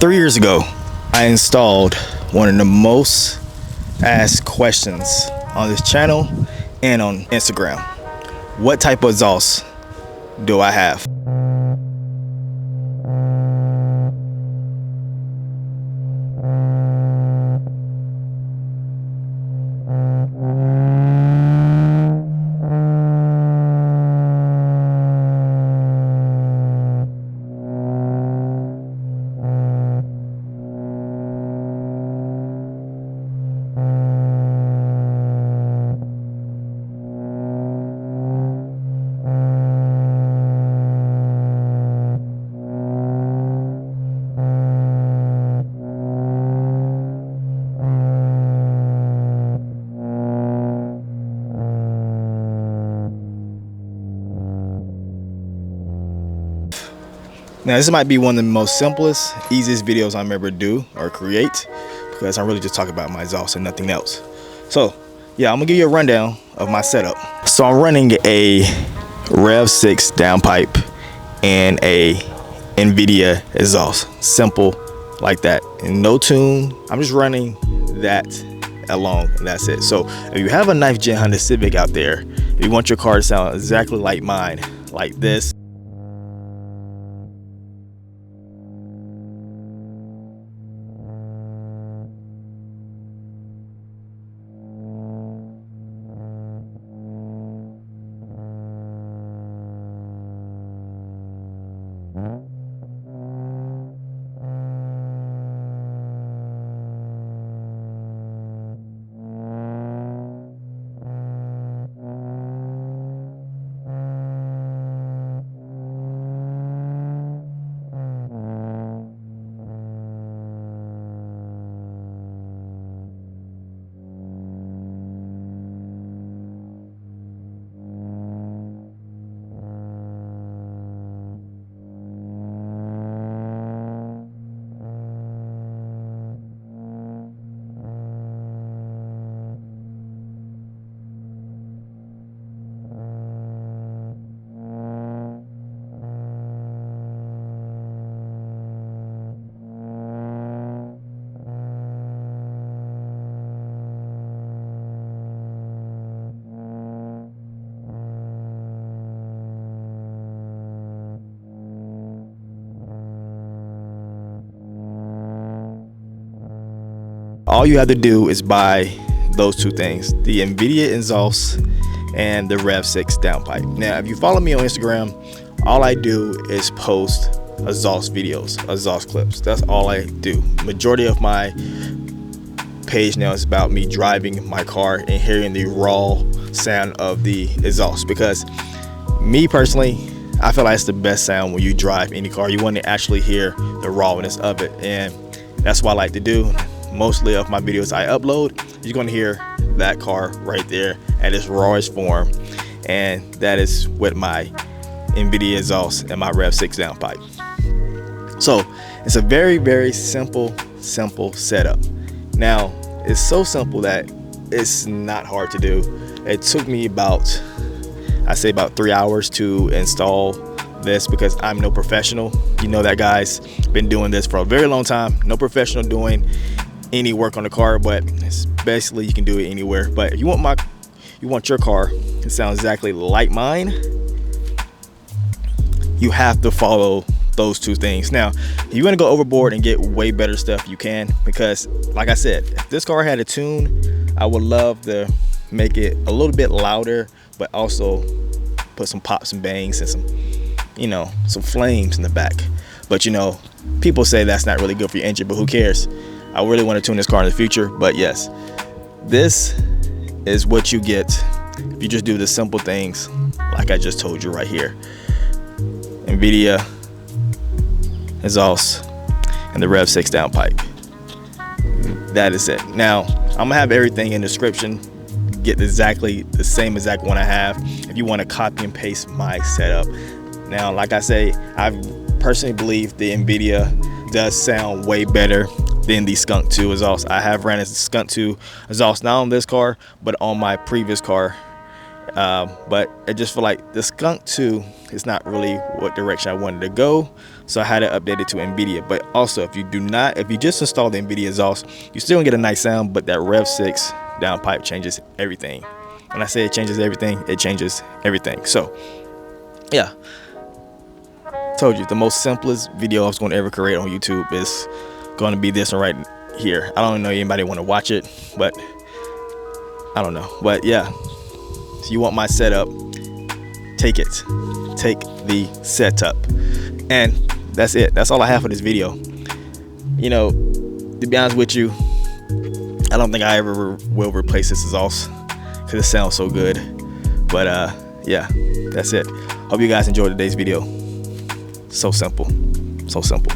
3 years ago, I installed one of the most asked questions on this channel and on Instagram. What type of exhaust do I have? Now this might be one of the most simplest, easiest videos I'm ever do or create, because I'm really just talking about my exhaust and nothing else. So yeah, I'm gonna give you a rundown of my setup. So I'm running a Rev 6 downpipe and a NVIDIA exhaust, simple like that, and no tune. I'm just running that along and that's it. So if you have a 9th gen Honda Civic out there, if you want your car to sound exactly like mine, like this, all you have to do is buy those two things, the NVIDIA exhaust and the Rev 6 downpipe. Now if you follow me on Instagram, all I do is post exhaust videos, exhaust clips. That's all I do. Majority of my page now is about me driving my car and hearing the raw sound of the exhaust, because me personally, I feel like it's the best sound when you drive any car. You want to actually hear the rawness of it, and that's what I like to do. Mostly of my videos I upload, you're going to hear that car right there at its rawest form, and that is with my NVIDIA exhaust and my Rev 6 downpipe. So it's a very simple setup. Now it's so simple that it's not hard to do. It took me about, I say about 3 hours to install this, because I'm no professional. You know that, guys. Been doing this for a very long time. No professional doing any work on the car, but it's basically you can do it anywhere. But if you want your car to sound exactly like mine, you have to follow those two things. Now if you want to go overboard and get way better stuff, you can, because like I said, if this car had a tune, I would love to make it a little bit louder, but also put some pops and bangs and some flames in the back. But people say that's not really good for your engine, but who cares? I really want to tune this car in the future. But yes, this is what you get if you just do the simple things like I just told you right here. NVIDIA exhaust and the Rev 6 downpipe. That is it. Now I'm gonna have everything in the description. Get exactly the same exact one I have if you want to copy and paste my setup. Now like I say, I personally believe the NVIDIA does sound way better than the Skunk 2 exhaust. I have ran a Skunk 2 exhaust, not on this car, but on my previous car, But I just feel like the Skunk 2 is not really what direction I wanted to go, so I had to update it to NVIDIA. But also, if you just install the NVIDIA exhaust, you still gonna get a nice sound, but that Rev 6 downpipe changes everything. When I say it changes everything, it changes everything. So yeah, told you, the most simplest video I was going to ever create on YouTube is going to be this one right here. I don't know anybody want to watch it, but I don't know. But yeah, if you want my setup, take the setup. And that's it. That's all I have for this video. You know, to be honest with you, I don't think I ever will replace this exhaust because it sounds so good. But yeah, that's it. Hope you guys enjoyed today's video. So simple, so simple.